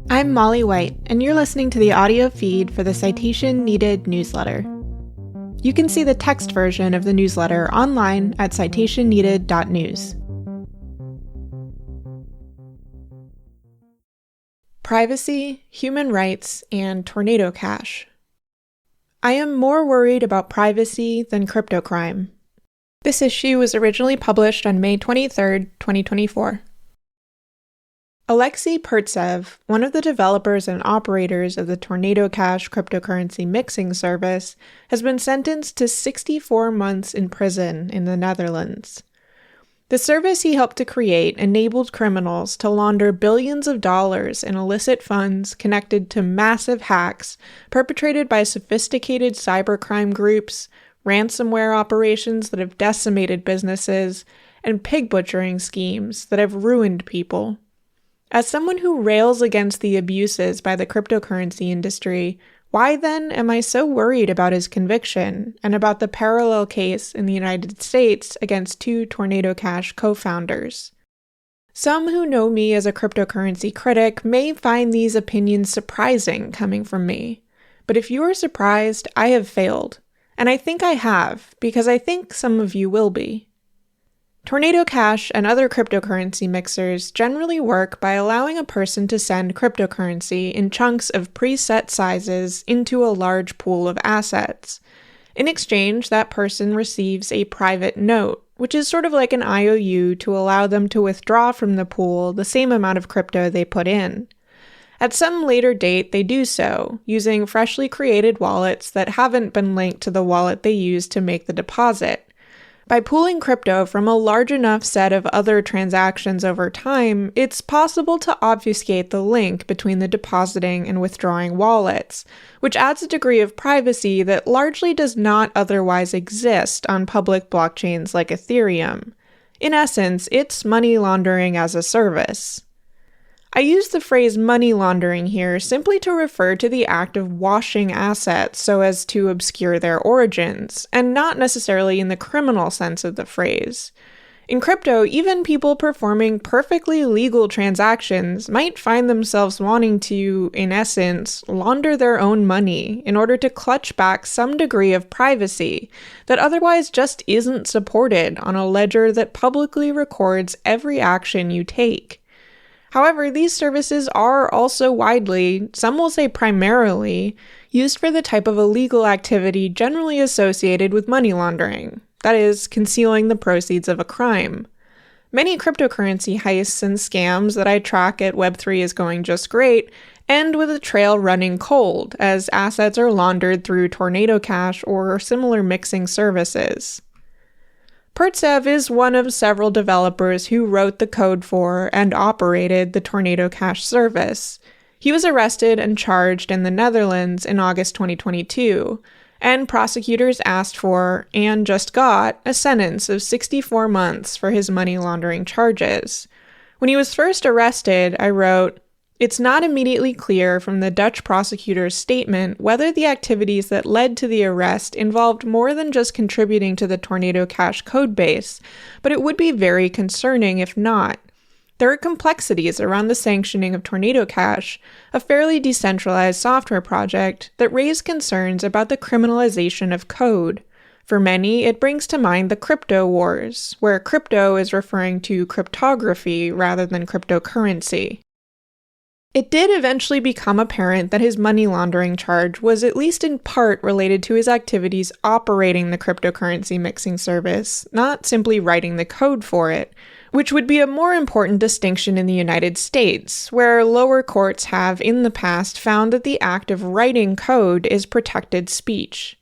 I'm Molly White, and you're listening to the audio feed for the Citation Needed newsletter. You can see the text version of the newsletter online at citationneeded.news. Privacy, human rights, and tornado cash. I am more worried about privacy than crypto crime. This issue was originally published on May 23, 2024. Alexei Pertsev, one of the developers and operators of the Tornado Cash cryptocurrency mixing service, has been sentenced to 64 months in prison in the Netherlands. The service he helped to create enabled criminals to launder billions of dollars in illicit funds connected to massive hacks perpetrated by sophisticated cybercrime groups, ransomware operations that have decimated businesses, and pig butchering schemes that have ruined people. As someone who rails against the abuses by the cryptocurrency industry, why then am I so worried about his conviction and about the parallel case in the United States against two Tornado Cash co-founders? Some who know me as a cryptocurrency critic may find these opinions surprising coming from me. But if you are surprised, I have failed. And I think I have, because I think some of you will be. Tornado Cash and other cryptocurrency mixers generally work by allowing a person to send cryptocurrency in chunks of preset sizes into a large pool of assets. In exchange, that person receives a private note, which is sort of like an IOU to allow them to withdraw from the pool the same amount of crypto they put in. At some later date, they do so, using freshly created wallets that haven't been linked to the wallet they used to make the deposit. By pooling crypto from a large enough set of other transactions over time, it's possible to obfuscate the link between the depositing and withdrawing wallets, which adds a degree of privacy that largely does not otherwise exist on public blockchains like Ethereum. In essence, it's money laundering as a service. I use the phrase money laundering here simply to refer to the act of washing assets so as to obscure their origins, and not necessarily in the criminal sense of the phrase. In crypto, even people performing perfectly legal transactions might find themselves wanting to, in essence, launder their own money in order to clutch back some degree of privacy that otherwise just isn't supported on a ledger that publicly records every action you take. However, these services are also widely, some will say primarily, used for the type of illegal activity generally associated with money laundering, that is, concealing the proceeds of a crime. Many cryptocurrency heists and scams that I track at Web3 is going just great end with a trail running cold, as assets are laundered through Tornado Cash or similar mixing services. Pertsev is one of several developers who wrote the code for and operated the Tornado Cash service. He was arrested and charged in the Netherlands in August 2022, and prosecutors asked for, and just got, a sentence of 64 months for his money laundering charges. When he was first arrested, I wrote, "It's not immediately clear from the Dutch prosecutor's statement whether the activities that led to the arrest involved more than just contributing to the Tornado Cash codebase, but it would be very concerning if not. There are complexities around the sanctioning of Tornado Cash, a fairly decentralized software project, that raise concerns about the criminalization of code. For many, it brings to mind the crypto wars, where crypto is referring to cryptography rather than cryptocurrency." It did eventually become apparent that his money laundering charge was at least in part related to his activities operating the cryptocurrency mixing service, not simply writing the code for it, which would be a more important distinction in the United States, where lower courts have in the past found that the act of writing code is protected speech.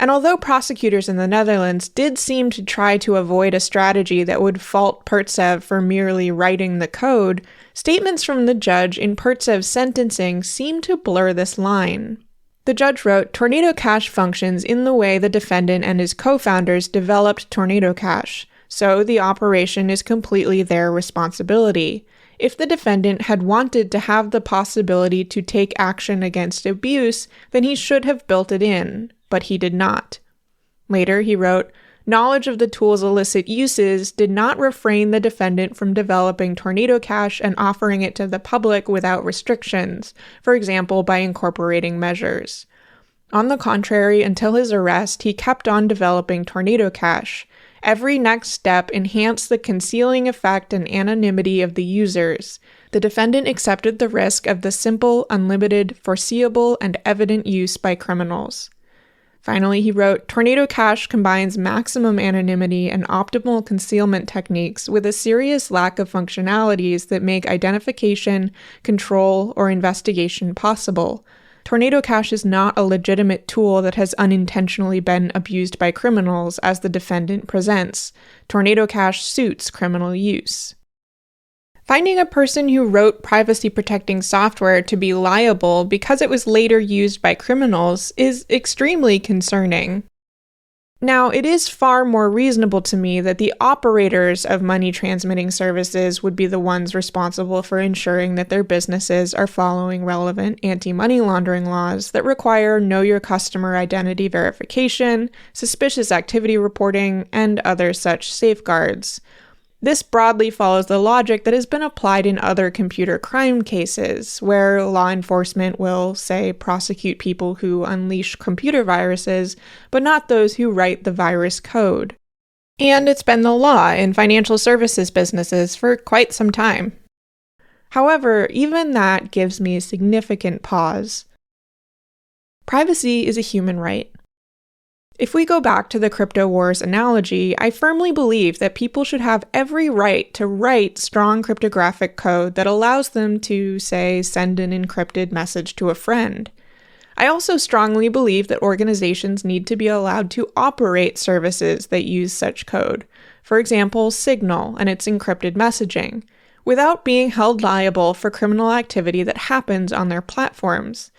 And although prosecutors in the Netherlands did seem to try to avoid a strategy that would fault Pertsev for merely writing the code, statements from the judge in Pertsev's sentencing seem to blur this line. The judge wrote, "Tornado Cash functions in the way the defendant and his co-founders developed Tornado Cash, so the operation is completely their responsibility. If the defendant had wanted to have the possibility to take action against abuse, then he should have built it in, but he did not." Later, he wrote, Knowledge of the tool's illicit uses did not refrain the defendant from developing Tornado Cash and offering it to the public without restrictions, for example, by incorporating measures. On the contrary, until his arrest, he kept on developing Tornado Cash. Every next step enhanced the concealing effect and anonymity of the users. The defendant accepted the risk of the simple, unlimited, foreseeable, and evident use by criminals. Finally, he wrote, Tornado Cash combines maximum anonymity and optimal concealment techniques with a serious lack of functionalities that make identification, control, or investigation possible. Tornado Cash is not a legitimate tool that has unintentionally been abused by criminals, as the defendant presents. Tornado Cash suits criminal use. Finding a person who wrote privacy-protecting software to be liable because it was later used by criminals is extremely concerning. Now, it is far more reasonable to me that the operators of money transmitting services would be the ones responsible for ensuring that their businesses are following relevant anti-money laundering laws that require know your customer identity verification, suspicious activity reporting, and other such safeguards. This broadly follows the logic that has been applied in other computer crime cases, where law enforcement will, say, prosecute people who unleash computer viruses, but not those who write the virus code. And it's been the law in financial services businesses for quite some time. However, even that gives me a significant pause. Privacy is a human right. If we go back to the crypto wars analogy, I firmly believe that people should have every right to write strong cryptographic code that allows them to, say, send an encrypted message to a friend. I also strongly believe that organizations need to be allowed to operate services that use such code, for example, Signal and its encrypted messaging, without being held liable for criminal activity that happens on their platforms.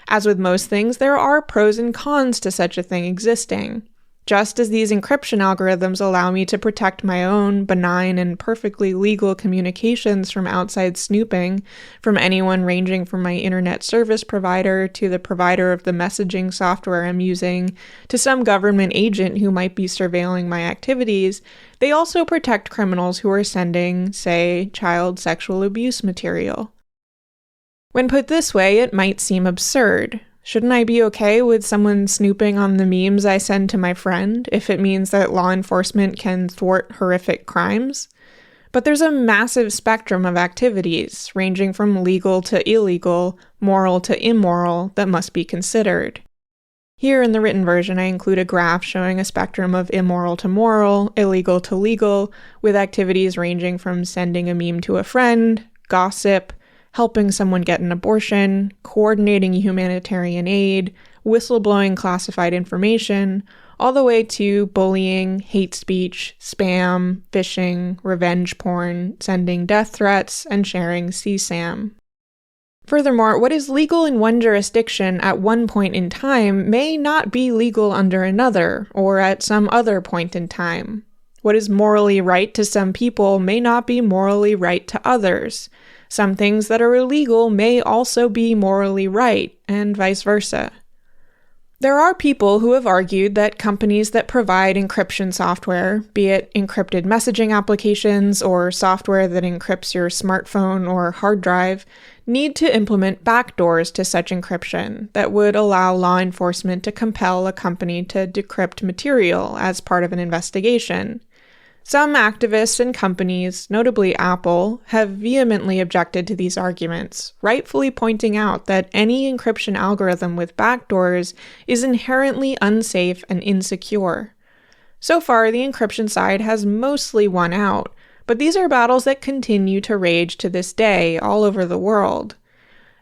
As with most things, there are pros and cons to such a thing existing. Just as these encryption algorithms allow me to protect my own benign and perfectly legal communications from outside snooping, from anyone ranging from my internet service provider to the provider of the messaging software I'm using, to some government agent who might be surveilling my activities, they also protect criminals who are sending, say, child sexual abuse material. When put this way, it might seem absurd. Shouldn't I be okay with someone snooping on the memes I send to my friend if it means that law enforcement can thwart horrific crimes? But there's a massive spectrum of activities, ranging from legal to illegal, moral to immoral, that must be considered. Here in the written version, I include a graph showing a spectrum of immoral to moral, illegal to legal, with activities ranging from sending a meme to a friend, gossip, helping someone get an abortion, coordinating humanitarian aid, whistleblowing classified information, all the way to bullying, hate speech, spam, phishing, revenge porn, sending death threats, and sharing CSAM. Furthermore, what is legal in one jurisdiction at one point in time may not be legal under another, or at some other point in time. What is morally right to some people may not be morally right to others. Some things that are illegal may also be morally right, and vice versa. There are people who have argued that companies that provide encryption software, be it encrypted messaging applications or software that encrypts your smartphone or hard drive, need to implement backdoors to such encryption that would allow law enforcement to compel a company to decrypt material as part of an investigation. Some activists and companies, notably Apple, have vehemently objected to these arguments, rightfully pointing out that any encryption algorithm with backdoors is inherently unsafe and insecure. So far, the encryption side has mostly won out, but these are battles that continue to rage to this day all over the world.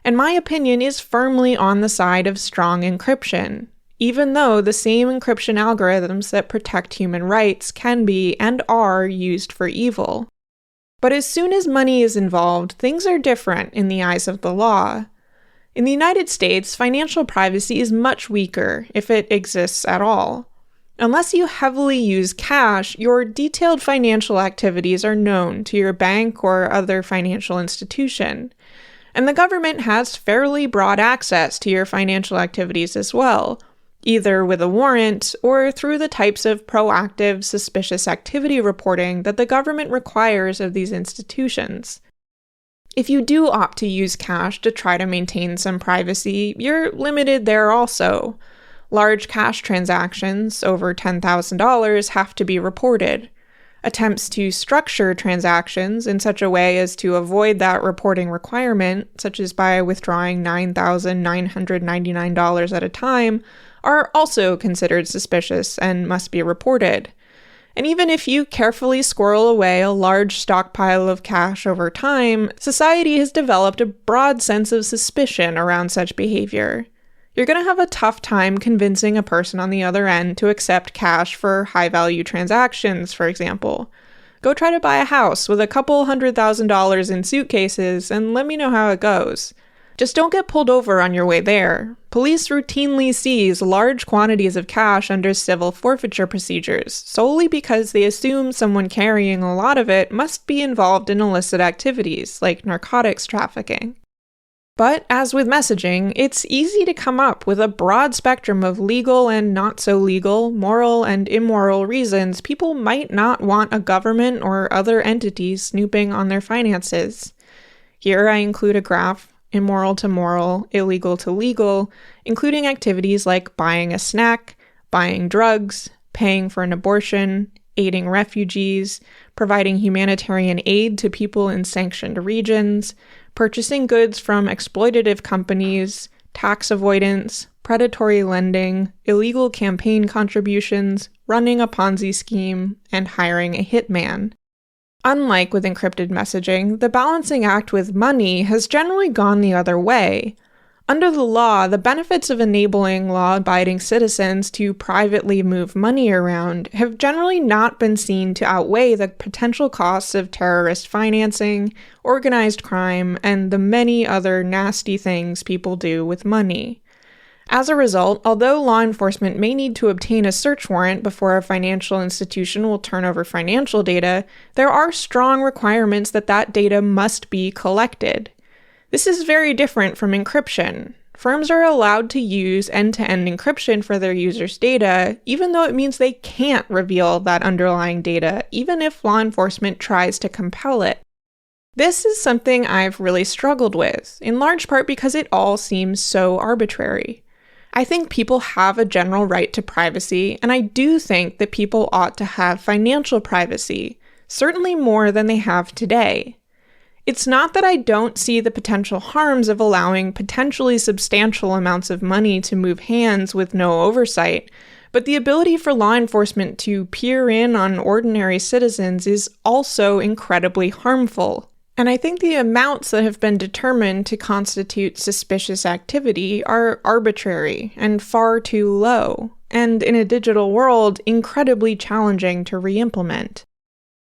And my opinion is firmly on the side of strong encryption, even though the same encryption algorithms that protect human rights can be and are used for evil. But as soon as money is involved, things are different in the eyes of the law. In the United States, financial privacy is much weaker, if it exists at all. Unless you heavily use cash, your detailed financial activities are known to your bank or other financial institution. And the government has fairly broad access to your financial activities as well. either with a warrant or through the types of proactive suspicious activity reporting that the government requires of these institutions. If you do opt to use cash to try to maintain some privacy, you're limited there also. Large cash transactions over $10,000 have to be reported. Attempts to structure transactions in such a way as to avoid that reporting requirement, such as by withdrawing $9,999 at a time, are also considered suspicious and must be reported. And even if you carefully squirrel away a large stockpile of cash over time, society has developed a broad sense of suspicion around such behavior. You're going to have a tough time convincing a person on the other end to accept cash for high-value transactions, for example. Go try to buy a house with a couple $100,000 in suitcases and let me know how it goes. Just don't get pulled over on your way there. Police routinely seize large quantities of cash under civil forfeiture procedures, solely because they assume someone carrying a lot of it must be involved in illicit activities, like narcotics trafficking. But as with messaging, it's easy to come up with a broad spectrum of legal and not so legal, moral and immoral reasons people might not want a government or other entities snooping on their finances. Here I include a graph, immoral to moral, illegal to legal, including activities like buying a snack, buying drugs, paying for an abortion, aiding refugees, providing humanitarian aid to people in sanctioned regions, purchasing goods from exploitative companies, tax avoidance, predatory lending, illegal campaign contributions, running a Ponzi scheme, and hiring a hitman. Unlike with encrypted messaging, the balancing act with money has generally gone the other way. Under the law, the benefits of enabling law-abiding citizens to privately move money around have generally not been seen to outweigh the potential costs of terrorist financing, organized crime, and the many other nasty things people do with money. As a result, although law enforcement may need to obtain a search warrant before a financial institution will turn over financial data, there are strong requirements that that data must be collected. This is very different from encryption. Firms are allowed to use end-to-end encryption for their users' data, even though it means they can't reveal that underlying data, even if law enforcement tries to compel it. This is something I've really struggled with, in large part because it all seems so arbitrary. I think people have a general right to privacy, and I do think that people ought to have financial privacy, certainly more than they have today. It's not that I don't see the potential harms of allowing potentially substantial amounts of money to move hands with no oversight, but the ability for law enforcement to peer in on ordinary citizens is also incredibly harmful. And I think the amounts that have been determined to constitute suspicious activity are arbitrary and far too low, and in a digital world, incredibly challenging to re-implement.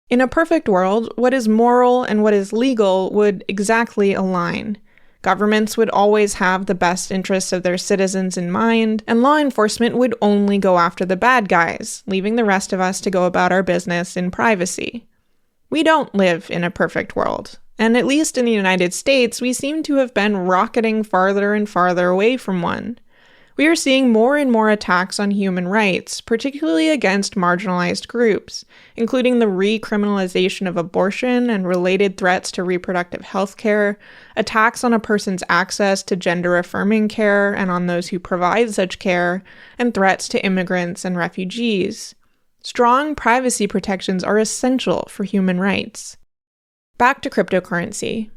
In a perfect world, what is moral and what is legal would exactly align. Governments would always have the best interests of their citizens in mind, and law enforcement would only go after the bad guys, leaving the rest of us to go about our business in privacy. We don't live in a perfect world, and at least in the United States, we seem to have been rocketing farther and farther away from one. We are seeing more and more attacks on human rights, particularly against marginalized groups, including the recriminalization of abortion and related threats to reproductive health care, attacks on a person's access to gender-affirming care and on those who provide such care, and threats to immigrants and refugees. Strong privacy protections are essential for human rights. Back to cryptocurrency.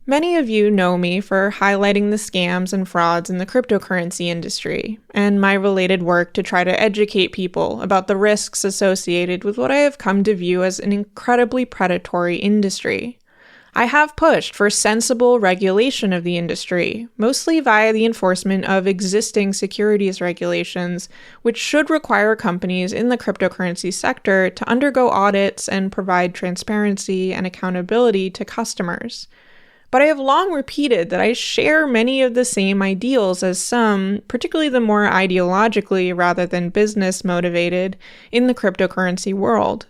Many of you know me for highlighting the scams and frauds in the cryptocurrency industry, and my related work to try to educate people about the risks associated with what I have come to view as an incredibly predatory industry. I have pushed for sensible regulation of the industry, mostly via the enforcement of existing securities regulations, which should require companies in the cryptocurrency sector to undergo audits and provide transparency and accountability to customers. But I have long repeated that I share many of the same ideals as some, particularly the more ideologically rather than business motivated, in the cryptocurrency world.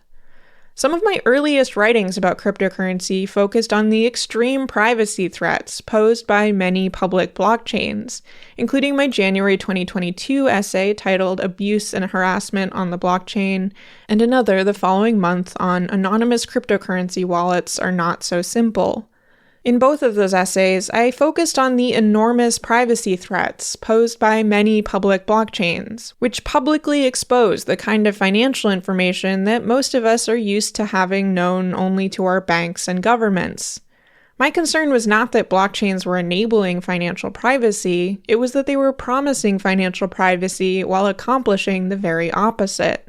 Some of my earliest writings about cryptocurrency focused on the extreme privacy threats posed by many public blockchains, including my January 2022 essay titled Abuse and Harassment on the Blockchain, and another the following month on Anonymous Cryptocurrency Wallets Are Not So Simple. In both of those essays, I focused on the enormous privacy threats posed by many public blockchains, which publicly expose the kind of financial information that most of us are used to having known only to our banks and governments. My concern was not that blockchains were enabling financial privacy, it was that they were promising financial privacy while accomplishing the very opposite.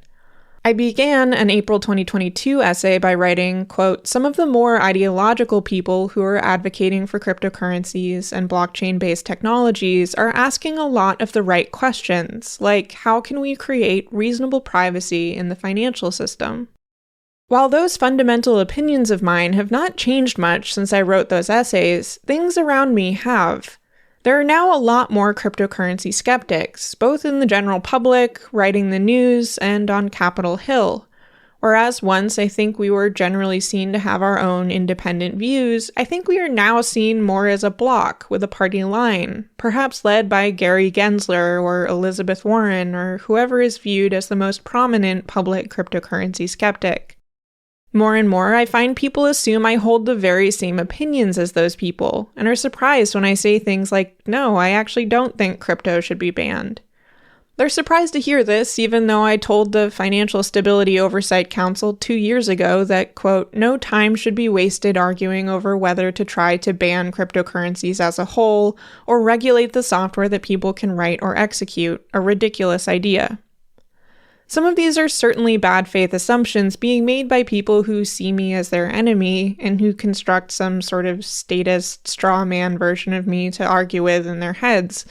I began an April 2022 essay by writing, quote, "Some of the more ideological people who are advocating for cryptocurrencies and blockchain-based technologies are asking a lot of the right questions, like how can we create reasonable privacy in the financial system?" While those fundamental opinions of mine have not changed much since I wrote those essays, things around me have. There are now a lot more cryptocurrency skeptics, both in the general public, writing the news, and on Capitol Hill. Whereas once I think we were generally seen to have our own independent views, I think we are now seen more as a bloc with a party line, perhaps led by Gary Gensler or Elizabeth Warren or whoever is viewed as the most prominent public cryptocurrency skeptic. More and more, I find people assume I hold the very same opinions as those people, and are surprised when I say things like, no, I actually don't think crypto should be banned. They're surprised to hear this, even though I told the Financial Stability Oversight Council 2 years ago that, quote, no time should be wasted arguing over whether to try to ban cryptocurrencies as a whole, or regulate the software that people can write or execute, a ridiculous idea. Some of these are certainly bad faith assumptions being made by people who see me as their enemy and who construct some sort of statist straw man version of me to argue with in their heads.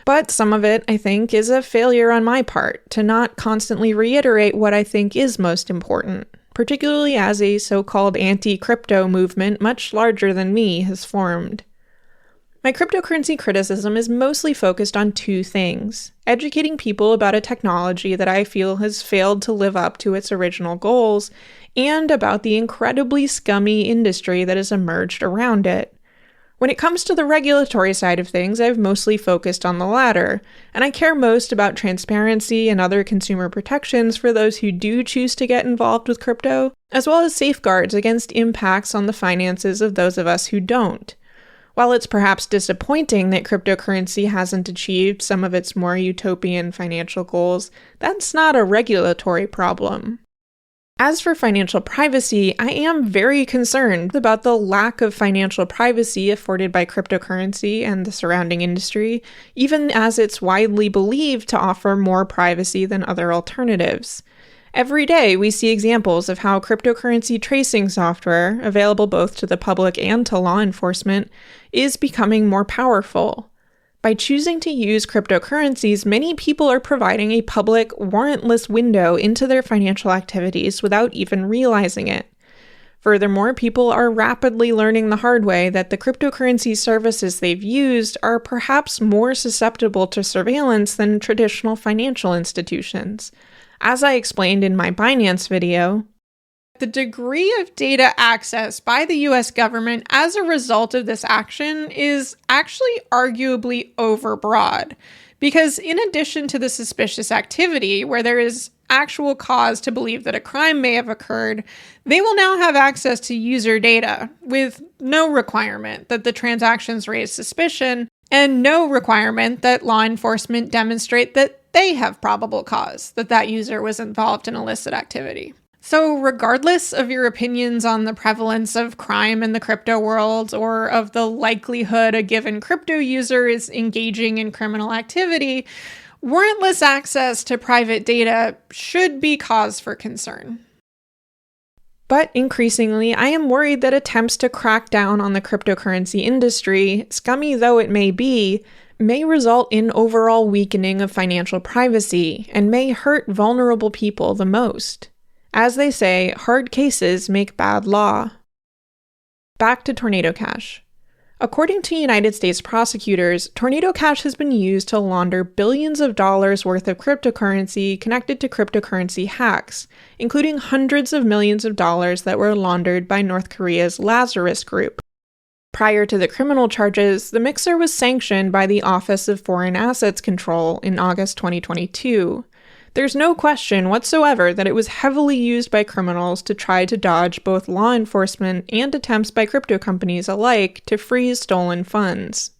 But some of it, I think, is a failure on my part to not constantly reiterate what I think is most important, particularly as a so-called anti-crypto movement much larger than me has formed. My cryptocurrency criticism is mostly focused on two things: educating people about a technology that I feel has failed to live up to its original goals, and about the incredibly scummy industry that has emerged around it. When it comes to the regulatory side of things, I've mostly focused on the latter, and I care most about transparency and other consumer protections for those who do choose to get involved with crypto, as well as safeguards against impacts on the finances of those of us who don't. While it's perhaps disappointing that cryptocurrency hasn't achieved some of its more utopian financial goals, that's not a regulatory problem. As for financial privacy, I am very concerned about the lack of financial privacy afforded by cryptocurrency and the surrounding industry, even as it's widely believed to offer more privacy than other alternatives. Every day, we see examples of how cryptocurrency tracing software, available both to the public and to law enforcement, is becoming more powerful. By choosing to use cryptocurrencies, many people are providing a public, warrantless window into their financial activities without even realizing it. Furthermore, people are rapidly learning the hard way that the cryptocurrency services they've used are perhaps more susceptible to surveillance than traditional financial institutions. As I explained in my Binance video, the degree of data access by the US government as a result of this action is actually arguably overbroad, because in addition to the suspicious activity where there is actual cause to believe that a crime may have occurred, they will now have access to user data with no requirement that the transactions raise suspicion and no requirement that law enforcement demonstrate that they have probable cause that that user was involved in illicit activity. So regardless of your opinions on the prevalence of crime in the crypto world or of the likelihood a given crypto user is engaging in criminal activity, warrantless access to private data should be cause for concern. But increasingly, I am worried that attempts to crack down on the cryptocurrency industry, scummy though it may be, may result in overall weakening of financial privacy and may hurt vulnerable people the most. As they say, hard cases make bad law. Back to Tornado Cash. According to United States prosecutors, Tornado Cash has been used to launder billions of dollars worth of cryptocurrency connected to cryptocurrency hacks, including hundreds of millions of dollars that were laundered by North Korea's Lazarus Group. Prior to the criminal charges, the mixer was sanctioned by the Office of Foreign Assets Control in August 2022. There's no question whatsoever that it was heavily used by criminals to try to dodge both law enforcement and attempts by crypto companies alike to freeze stolen funds.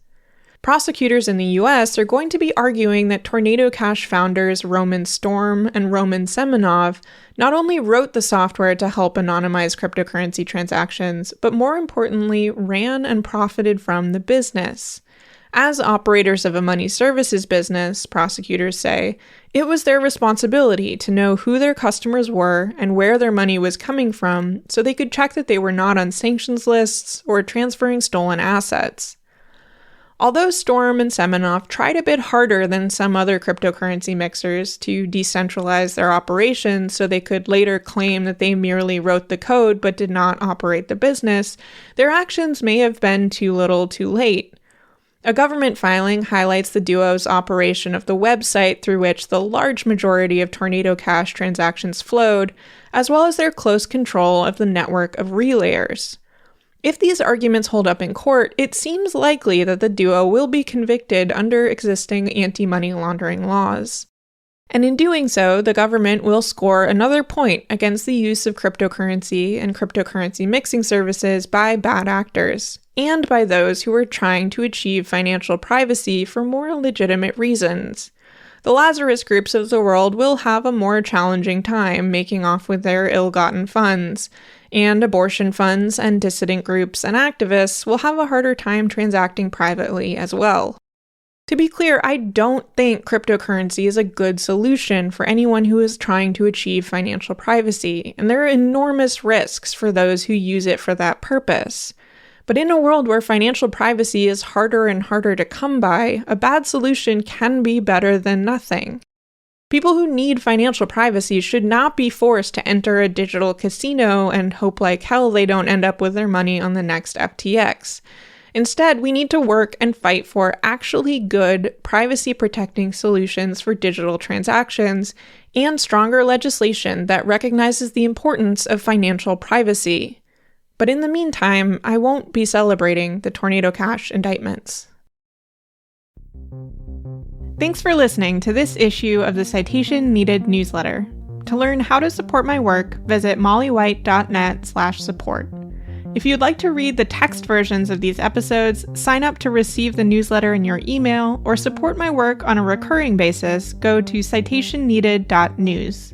Prosecutors in the US are going to be arguing that Tornado Cash founders Roman Storm and Roman Semenov not only wrote the software to help anonymize cryptocurrency transactions, but more importantly, ran and profited from the business. As operators of a money services business, prosecutors say, it was their responsibility to know who their customers were and where their money was coming from so they could check that they were not on sanctions lists or transferring stolen assets. Although Storm and Semenov tried a bit harder than some other cryptocurrency mixers to decentralize their operations so they could later claim that they merely wrote the code but did not operate the business, their actions may have been too little too late. A government filing highlights the duo's operation of the website through which the large majority of Tornado Cash transactions flowed, as well as their close control of the network of relayers. If these arguments hold up in court, it seems likely that the duo will be convicted under existing anti-money laundering laws. And in doing so, the government will score another point against the use of cryptocurrency and cryptocurrency mixing services by bad actors, and by those who are trying to achieve financial privacy for more legitimate reasons. The Lazarus groups of the world will have a more challenging time making off with their ill-gotten funds, and abortion funds and dissident groups and activists will have a harder time transacting privately as well. To be clear, I don't think cryptocurrency is a good solution for anyone who is trying to achieve financial privacy, and there are enormous risks for those who use it for that purpose. But in a world where financial privacy is harder and harder to come by, a bad solution can be better than nothing. People who need financial privacy should not be forced to enter a digital casino and hope like hell they don't end up with their money on the next FTX. Instead, we need to work and fight for actually good, privacy-protecting solutions for digital transactions and stronger legislation that recognizes the importance of financial privacy. But in the meantime, I won't be celebrating the Tornado Cash indictments. Thanks for listening to this issue of the Citation Needed newsletter. To learn how to support my work, visit mollywhite.net/support. If you'd like to read the text versions of these episodes, sign up to receive the newsletter in your email, or support my work on a recurring basis, go to citationneeded.news.